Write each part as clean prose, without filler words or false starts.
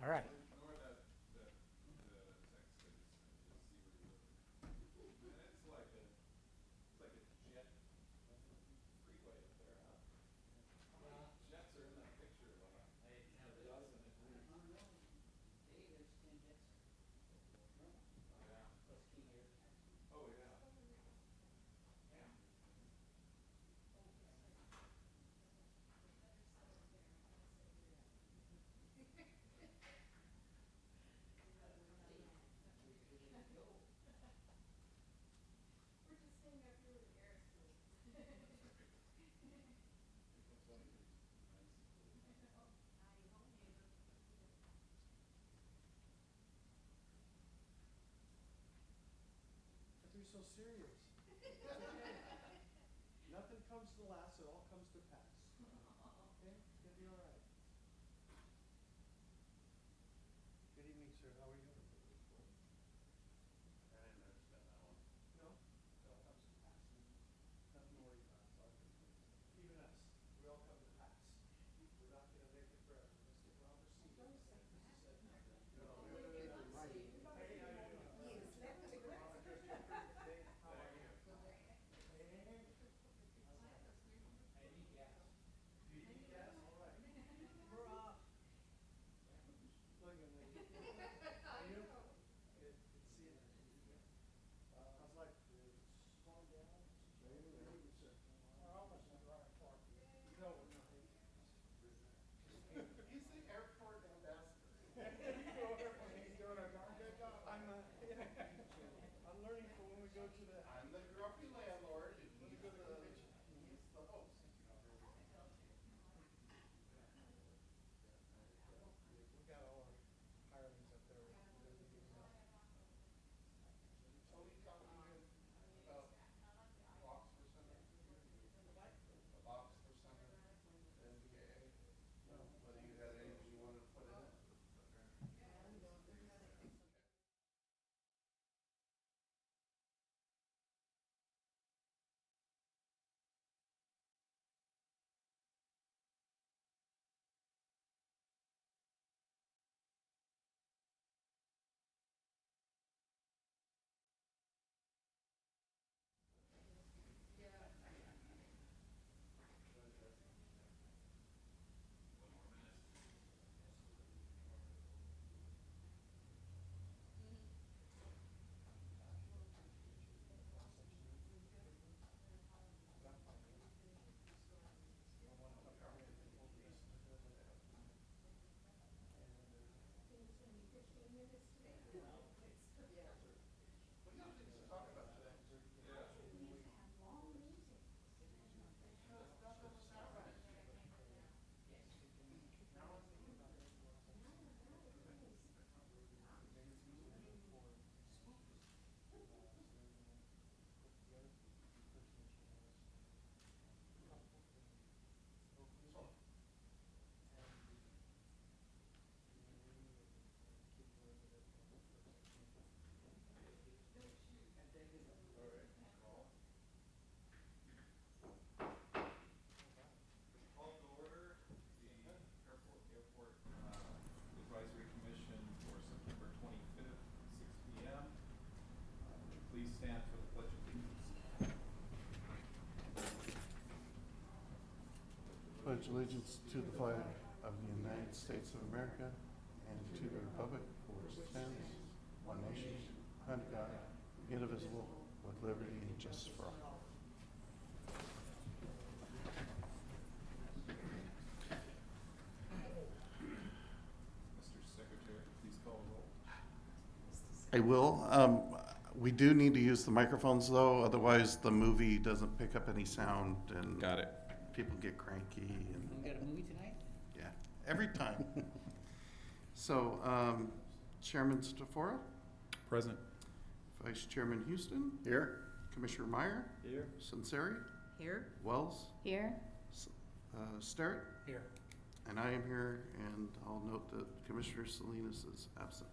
All right. Ignore the text that is sent, just see where you're living. And it's like a jet freeway up there, huh? How many jets are in that picture? Like a dozen at least. Oh, yeah. Oh, yeah. Yeah. Here comes one of your nice little. Don't be so serious. It's okay. Nothing comes to last, it all comes to pass. Okay? You'll be all right. Good evening, sir. How are you? I didn't understand that one. No? It all comes to pass. Nothing to worry about. It's all good. Even us, we all come to pass. We're not gonna make it forever. We're gonna stick around for seasons. This is it. No, no, no, no, no. Hey, how you doing? Hey, how are you? Hey, hey, hey. How's that? I need gas. Do you need gas? All right. We're off. Look at me. How are you? Good, good seeing you. How's life? Slowing down? Very good, sir. We're almost at our park. No, we're not. He's the airport ambassador. He's doing a darn good job. I'm learning for when we go to the. I'm the grumpy landlord and When we he's go to the the, convention. he's the host. We got all our hirelings up there. We're gonna be giving out. Tony talking to you about box for center? A box for center, NDAA? No. Whether you had anything you wanted to put in it? What do you have things to talk about today? Yeah. That's what was happening. Now I'm thinking about it. So, all right, call. Call to order the airport advisory commission for September 25th, 6 p.m. Please stand for the pledge of allegiance. Pledge allegiance to the flag of the United States of America and to the republic for which it stands, one nation, under God, indivisible, with liberty and justice for all. Mr. Secretary, please call the roll. I will. We do need to use the microphones though, otherwise the movie doesn't pick up any sound and Got it. people get cranky and, We got a movie tonight? yeah, every time. So, Chairman Stafora, Present. Vice Chairman Houston, Here. Commissioner Meyer, Here. Sunseri, Here. Wells, Here. Sterrett, Here. and I am here, and I'll note that Commissioner Salinas is absent.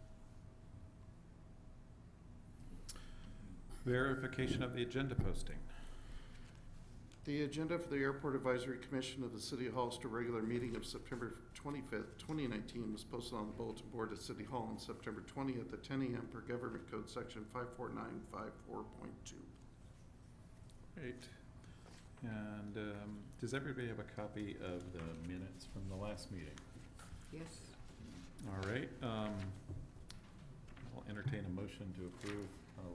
Verification of the agenda posting. The agenda for the Airport Advisory Commission of the City of Hollister regular meeting of September 25th, 2019 was posted on the bulletin board at City Hall on September 20th at 10 a.m. per Government Code Section 54954.2. Great. And does everybody have a copy of the minutes from the last meeting? Yes. All right. I'll entertain a motion to approve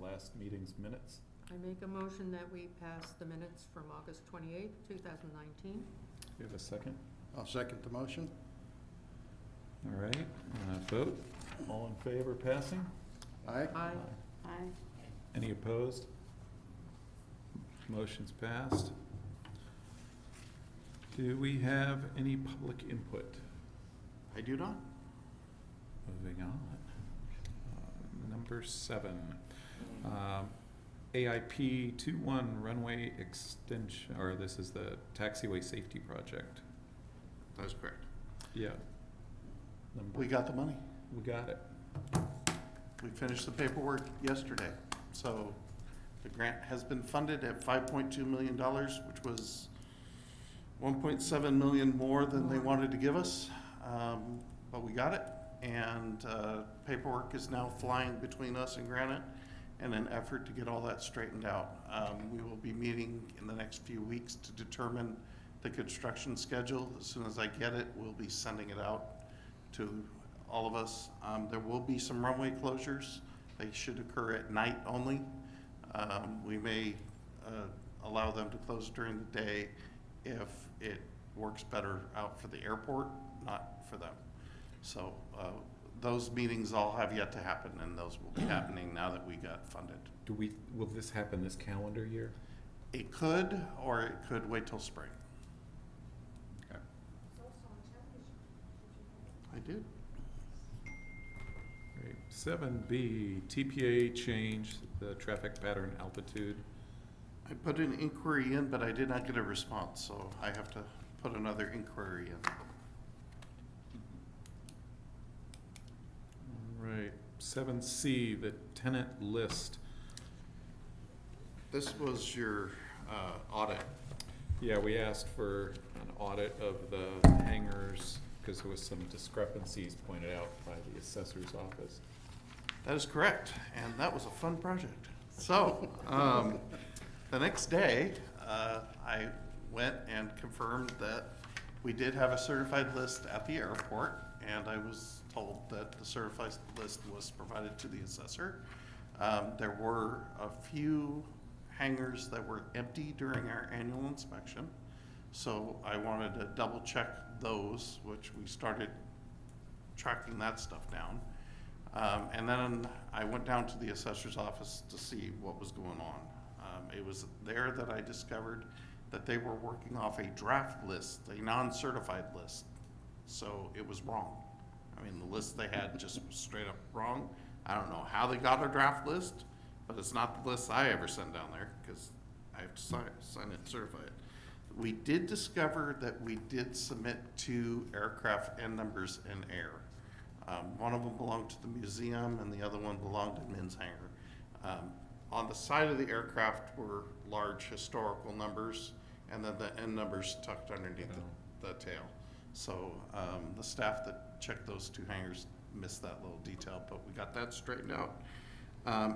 last meeting's minutes. I make a motion that we pass the minutes from August 28th, 2019. Do you have a second? I'll second the motion. All right. Vote. All in favor of passing? Aye. Aye. Aye. Any opposed? Motion's passed. Do we have any public input? I do not. Moving on. Number 7. AIP 21 runway extension, or this is the taxiway safety project. That is correct. Yeah. We got the money. We got it. We finished the paperwork yesterday. So the grant has been funded at $5.2 million, which was 1.7 million more than they wanted to give us. But we got it, and paperwork is now flying between us and Granite in an effort to get all that straightened out. We will be meeting in the next few weeks to determine the construction schedule. As soon as I get it, we'll be sending it out to all of us. There will be some runway closures. They should occur at night only. We may allow them to close during the day if it works better out for the airport, not for them. So those meetings all have yet to happen, and those will be happening now that we got funded. Will this happen this calendar year? It could, or it could wait till spring. Okay. I did. Great. 7B, TPA change, the traffic pattern altitude. I put an inquiry in, but I did not get a response, so I have to put another inquiry in. Right. 7C, the tenant list. This was your audit. Yeah, we asked for an audit of the hangars because there was some discrepancies pointed out by the assessor's office. That is correct, and that was a fun project. So, the next day, I went and confirmed that we did have a certified list at the airport, and I was told that the certified list was provided to the assessor. There were a few hangars that were empty during our annual inspection, so I wanted to double check those, which we started tracking that stuff down. And then I went down to the assessor's office to see what was going on. It was there that I discovered that they were working off a draft list, a non-certified list. So it was wrong. I mean, the list they had just was straight up wrong. I don't know how they got a draft list, but it's not the list I ever send down there because I have to sign it and certify it. We did discover that we did submit 2 aircraft end numbers in air. One of them belonged to the museum and the other one belonged to Min's Hangar. On the side of the aircraft were large historical numbers, and then the end numbers tucked underneath the tail. So the staff that checked those 2 hangars missed that little detail, but we got that straightened out.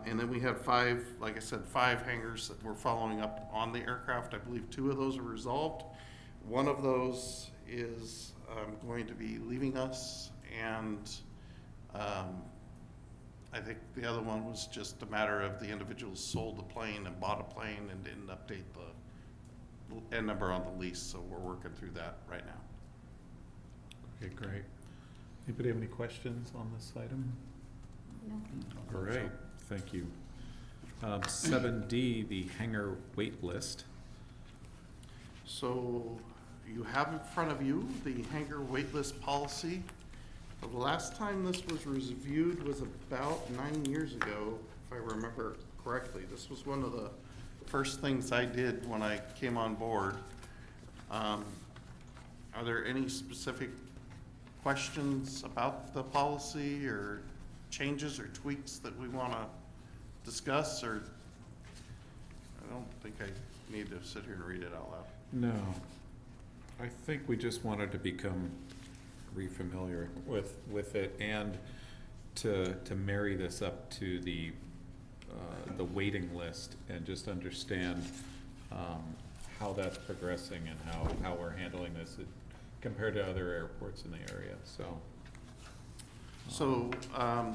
And then we have 5, like I said, 5 hangars that we're following up on the aircraft. I believe 2 of those are resolved. One of those is going to be leaving us, and I think the other one was just a matter of the individuals sold the plane and bought a plane and didn't update the end number on the lease, so we're working through that right now. Okay, great. Anybody have any questions on this item? No. All right, thank you. 7D, the hangar wait list. So you have in front of you the hangar waitlist policy. The last time this was reviewed was about 9 years ago, if I remember correctly. This was one of the first things I did when I came on board. Are there any specific questions about the policy or changes or tweaks that we want to discuss? Or I don't think I need to sit here and read it out loud. No. I think we just wanted to become re-familiar with it and to marry this up to the waiting list and just understand how that's progressing and how we're handling this compared to other airports in the area, so. So,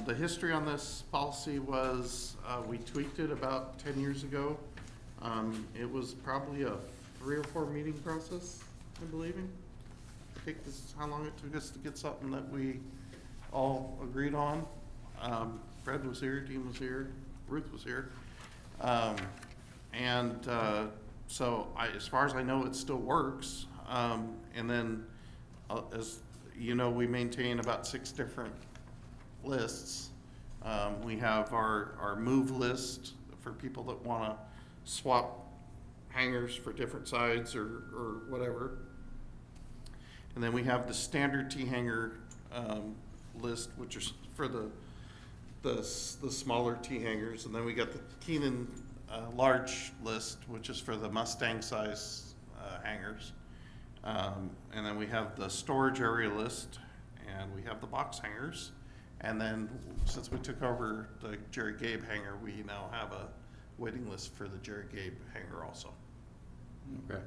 the history on this policy was, we tweaked it about 10 years ago. It was probably a 3 or 4 meeting process, I believe. I think this is how long it took us to get something that we all agreed on. Fred was here, Dean was here, Ruth was here. So as far as I know, it still works. And then, as you know, we maintain about 6 different lists. We have our move list for people that want to swap hangers for different sides or whatever. And then we have the standard T-hanger list, which is for the smaller T-hangers. And then we got the Keenan large list, which is for the Mustang size hangers. And then we have the storage area list, and we have the box hangers. And then since we took over the Jerry Gabe hanger, we now have a waiting list for the Jerry Gabe hanger also. Okay.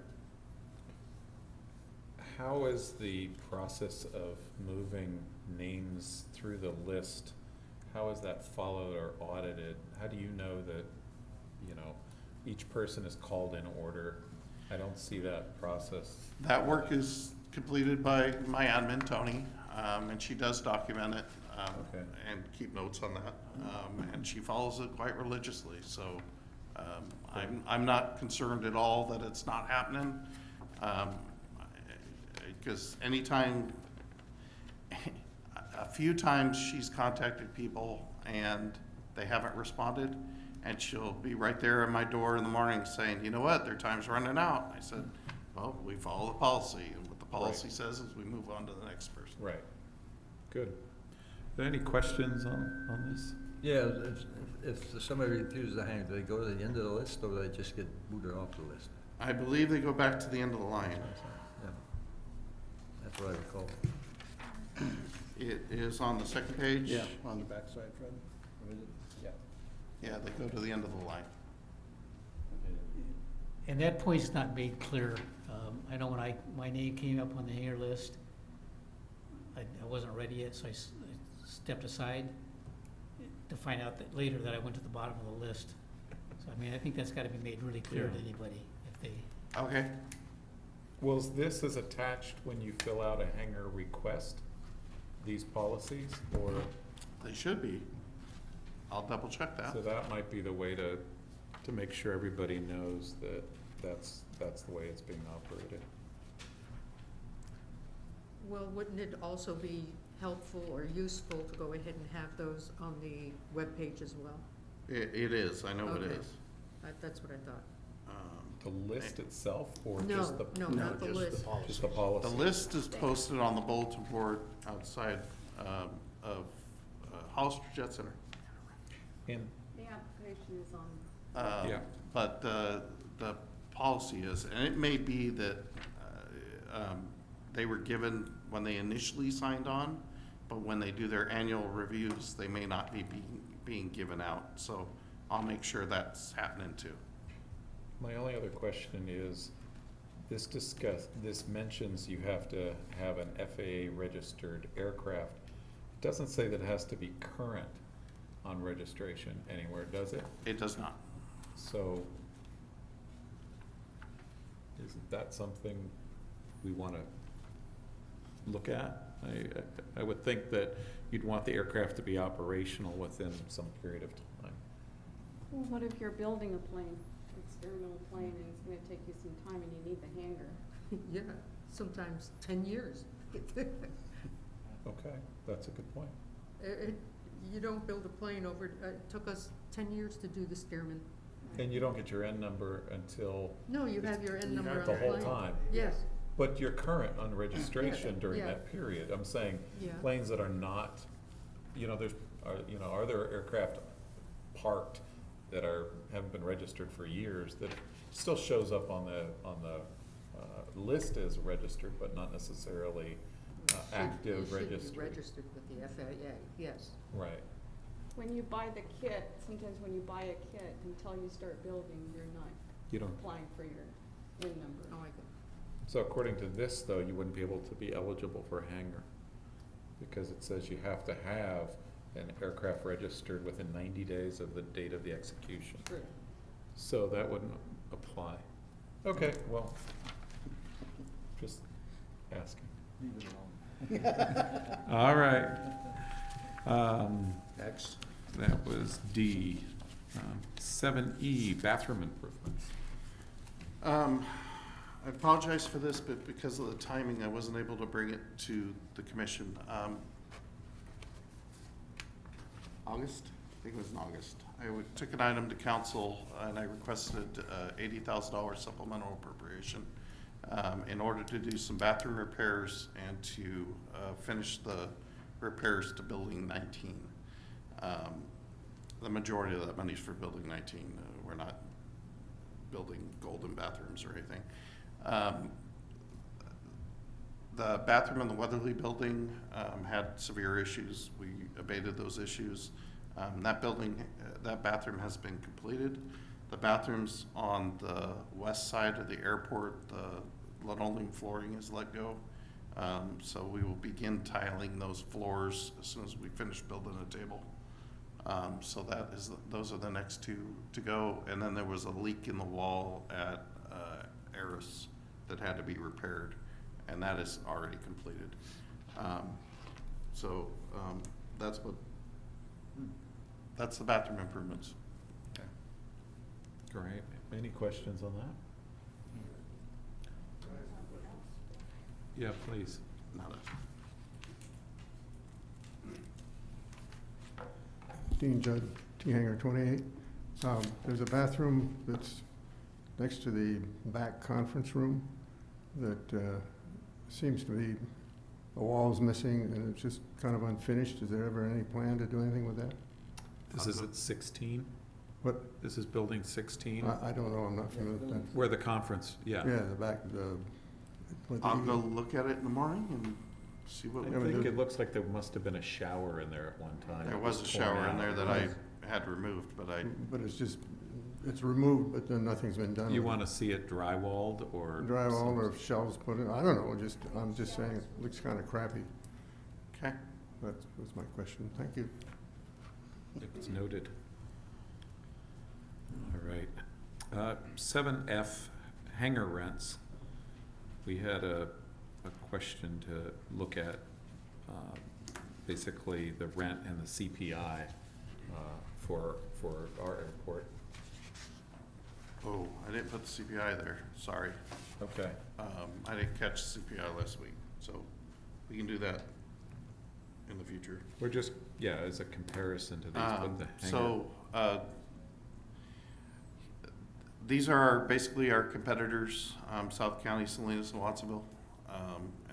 How is the process of moving names through the list, how is that followed or audited? How do you know that, each person is called in order? I don't see that process. That work is completed by my admin, Tony, and she does document it Okay. and keep notes on that. And she follows it quite religiously, so I'm not concerned at all that it's not happening. Because anytime, a few times she's contacted people and they haven't responded, and she'll be right there at my door in the morning saying, you know what, their time's running out. I said, well, we follow the policy, and what the policy says is we move on to the next person. Right. Good. Are there any questions on this? Yeah, if somebody refuses to hang, do they go to the end of the list, or do they just get booted off the list? I believe they go back to the end of the line. Yeah, that's what I recall. It is on the second page. Yeah, on the backside, Fred. What is it? Yeah. Yeah, they go to the end of the line. And that point's not made clear. I know when my name came up on the hanger list, I wasn't ready yet, so I stepped aside to find out that later that I went to the bottom of the list. So, I think that's gotta be made really clear to anybody if they. Okay. Was this is attached when you fill out a hanger request, these policies, or? They should be. I'll double check that. So that might be the way to make sure everybody knows that that's the way it's being operated. Well, wouldn't it also be helpful or useful to go ahead and have those on the webpage as well? It is, I know it Okay. is. That's what I thought. The list itself, or No, just the? no, not the just the list. Just the policy? The list is posted on the bulletin board outside of Hollister Jet Center. And, The application is on. Yeah. But the policy is, and it may be that they were given when they initially signed on, but when they do their annual reviews, they may not be being given out. So I'll make sure that's happening too. my only other question is, this mentions you have to have an FAA registered aircraft. It doesn't say that it has to be current on registration anywhere, does it? It does not. So, isn't that something we want to look at? I would think that you'd want the aircraft to be operational within some period of time. Well, what if you're building a plane, experimental plane, and it's gonna take you some time and you need the hangar? Yeah, sometimes 10 years. Okay, that's a good point. You don't build a plane over, it took us 10 years to do the Stearman. And you don't get your N number until No, you have your N number on the the plane. whole time. Yes, But you're current on registration during yeah. that period. I'm saying yeah. planes that are not, are there aircraft parked that haven't been registered for years, that still shows up on the list as registered, but not necessarily active It should registered. be registered with the FAA, yes. Right. When you buy the kit, sometimes when you buy a kit, until you start building, you're not You don't, applying for your VIN number. Oh, I get so according to this, though, you wouldn't be able to be eligible for a hangar, because it says you have to have an aircraft registered within 90 days of the date of the execution. True. So that wouldn't apply. Okay, well, just asking. Leave it alone. All right. Next. That was D. 7E, bathroom improvements. I apologize for this, but because of the timing, I wasn't able to bring it to the commission. August, I think it was in August. Took an item to council and I requested $80,000 supplemental appropriation in order to do some bathroom repairs and to finish the repairs to building 19. The majority of that money is for building 19. We're not building golden bathrooms or anything. The bathroom in the Weatherly building had severe issues. We abated those issues. That bathroom has been completed. The bathrooms on the west side of the airport, the linoleum flooring is let go. So we will begin tiling those floors as soon as we finish building a table. So those are the next two to go. And then there was a leak in the wall at Eris that had to be repaired, and that is already completed. That's the bathroom improvements. Great. Any questions on that? Yeah, please. Nada. Dean Judd, T-Hanger 28. There's a bathroom that's next to the back conference room that seems to be, the wall's missing and it's just kind of unfinished. Is there ever any plan to do anything with that? This is at 16? What? This is building 16? I don't know, I'm not familiar with that. Where the conference, yeah. Yeah, the back, I'll go look at it in the morning and see what I we Yeah, but think the- it looks like there must have been a shower in there at one time. There It was a torn shower in out. there that I had removed, but But it's just, it's removed, but then nothing's been done. You with it. want to see it drywalled or? Drywall or shelves put in, I don't know, I'm just saying, it looks kind of crappy. okay. That's my question. Thank you. It's noted. All right. 7F, hangar rents. We had a question to look at, basically the rent and the CPI for our airport. Oh, I didn't put the CPI there, sorry. Okay. I didn't catch CPI last week, so we can do that in the future. We're just, yeah, as a comparison to these, but the hangar. So, these are basically our competitors, South County, Salinas, and Watsonville.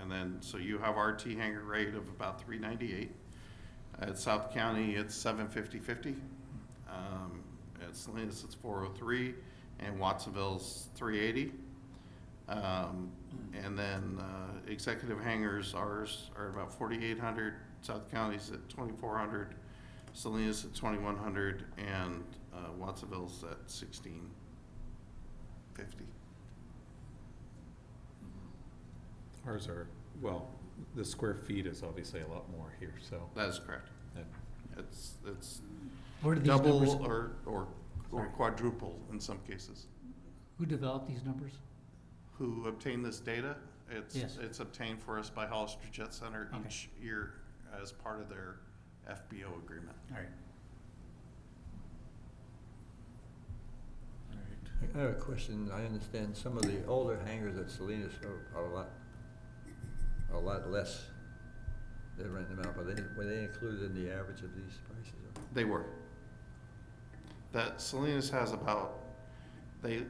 And then, so you have our T-hanger rate of about $398. At South County, it's $750.50. At Salinas, it's $403, and Watsonville's $380. And then executive hangars, ours are about $4,800. South County's at $2,400. Salinas at $2,100, and Watsonville's at $1,650. Ours are, well, the square feet is obviously a lot more here, so. That is correct. that- It's Where did these double numbers, or Sorry. quadruple in some cases. who developed these numbers? Who obtain this data? Yes. It's obtained for us by Hollister Jet Center Okay. each year as part of their FBO agreement. All right. All right. I have a question. I understand some of the older hangars at Salinas are a lot less. They're renting them out, but were they included in the average of these prices? They were. That Salinas has about, they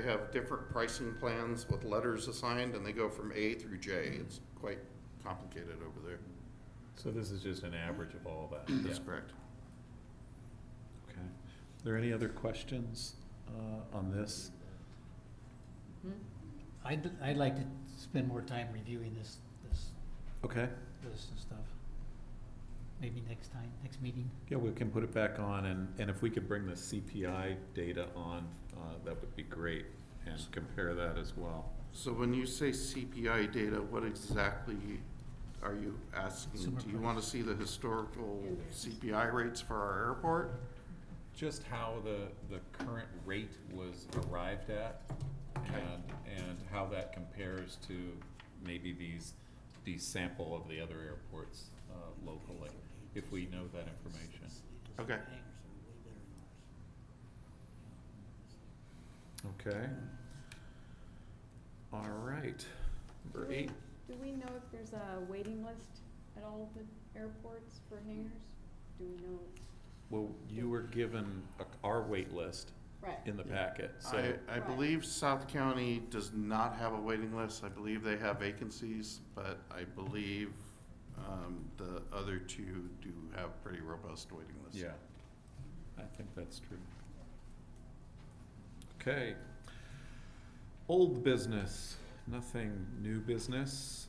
have different pricing plans with letters assigned, and they go from A through J. It's quite complicated over there. So this is just an average of all that? That's Yeah. correct. Okay. there any other questions on this? Hmm? I'd like to spend more time reviewing this Okay, list and stuff. Maybe next time, next meeting. yeah, we can put it back on, and if we could bring the CPI data on, that would be great, and compare that as well. So when you say CPI data, what exactly are you asking? Consumer Do you want to see the historical CPI rates for our airport? Just how the current rate was arrived at, and how that compares to maybe these sample of the other airports locally, if we know that information. Okay. Okay. All right, number 8. Do we know if there's a waiting list at all of the airports for hangars? Do we know? Well, you were given our wait list Right. in the packet, so. I Right. believe South County does not have a waiting list. I believe they have vacancies, but I believe the other two do have pretty robust waiting lists. Yeah, I think that's true. Okay. Old business, nothing new business.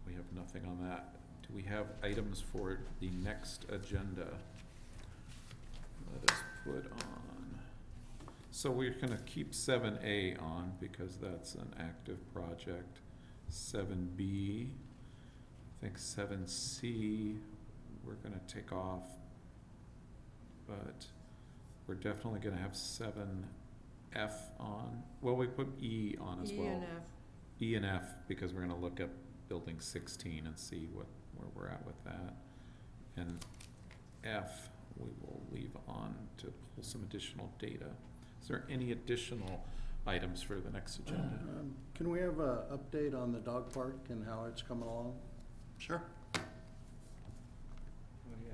We have nothing on that. Do we have items for the next agenda? Let us put on. So we're gonna keep 7A on because that's an active project. 7B, I think 7C, we're gonna take off. But we're definitely gonna have 7F on. Well, we put E on as well. E and F. E and F, because we're gonna look at building 16 and see where we're at with that. And F, we will leave on to pull some additional data. Is there any additional items for the next agenda? Can we have a update on the dog park and how it's coming along? Sure. Oh, yeah.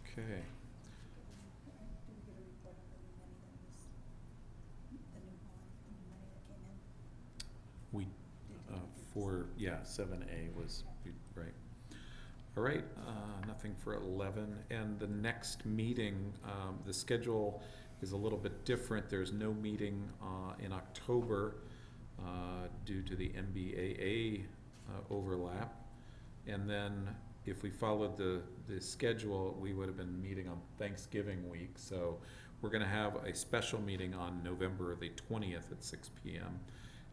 Okay, Did we get a report on the new money that was, the new bond, the new money that came in? we, Did you get for, yeah, 7A was, right. All right, nothing for 11, and the next meeting, the schedule is a little bit different. There's no meeting in October due to the MBAA overlap. And then if we followed the schedule, we would have been meeting on Thanksgiving week. So we're gonna have a special meeting on November the 20th at 6 p.m.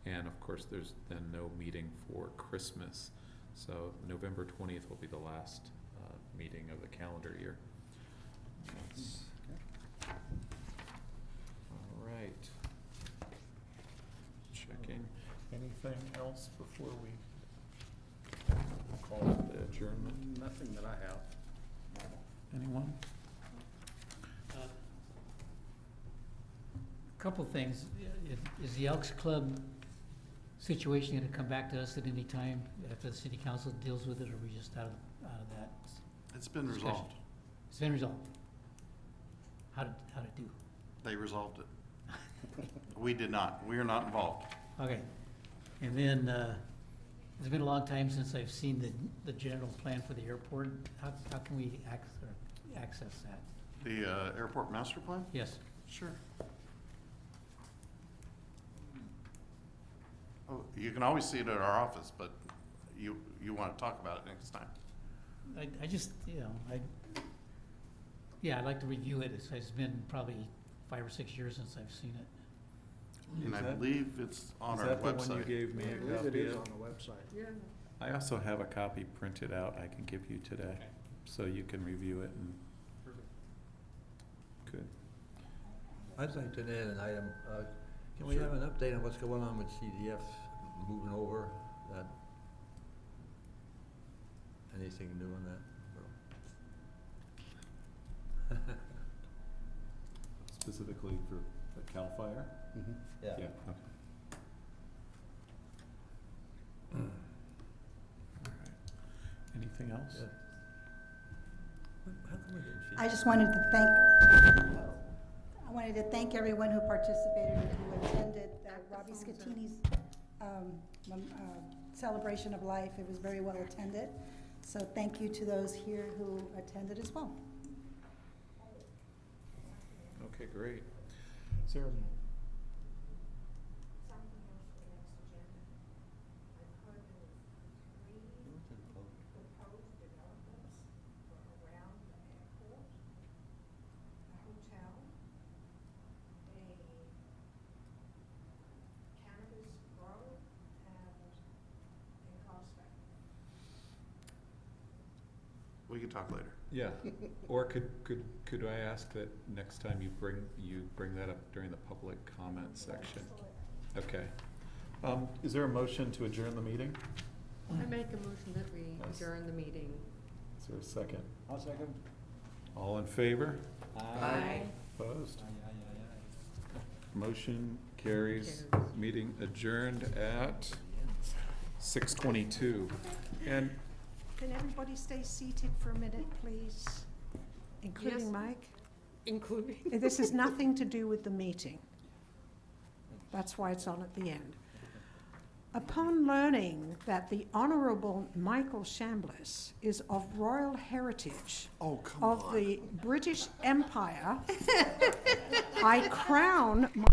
And of course, there's then no meeting for Christmas. So November 20th will be the last meeting of the calendar year. That's- All right. Checking. Anything else before we call it the adjournment? Nothing that I have. Anyone? Couple things. Is the Elks Club situation gonna come back to us at any time after the city council deals with it, or are we just out of that? It's been discussion? resolved. It's been resolved. How'd it do? They resolved it. We did not. We are not involved. Okay. And then, it's been a long time since I've seen the general plan for the airport. How can we access that? The airport master plan? Yes. Sure. Oh, you can always see it at our office, but you want to talk about it next time. I just, I'd like to review it. It's been probably 5 or 6 years since I've seen it. And I Is that- believe it's on our Is that the one you website. gave me I a believe it copy is of? on the website. Yeah. I also have a copy printed out I can give you today, so you can review it and. Good. I'd like to add an item. Can we have an update on what's going on with CDF moving over? That, anything new on that? Specifically for the CAL FIRE? Mhm. Yeah. Okay. All right. Anything else? Yeah. How come we didn't finish? I just wanted to thank everyone who participated and who attended Robbie Scatini's celebration of life. It was very well attended. So thank you to those here who attended as well. Okay, great. Is there, Something else for the next agenda. I've heard there was three proposed developments for around the airport, a hotel, a cannabis grow, and a car spec. We can talk later. yeah, or could I ask that next time you bring that up during the public comment section? Okay. Is there a motion to adjourn the meeting? I make a motion that we Yes. adjourn the meeting. Is there a second? I'll second. All in favor? Aye. Opposed? Aye, aye, aye, aye. Motion carries. Carries. Meeting adjourned at 6:22. And Can everybody stay seated for a minute, please? Yes. Including Mike? Including? This has nothing to do with the meeting. That's why it's on at the end. Upon learning that the Honourable Michael Chambliss is of royal heritage Oh, come of the British Empire, I crown my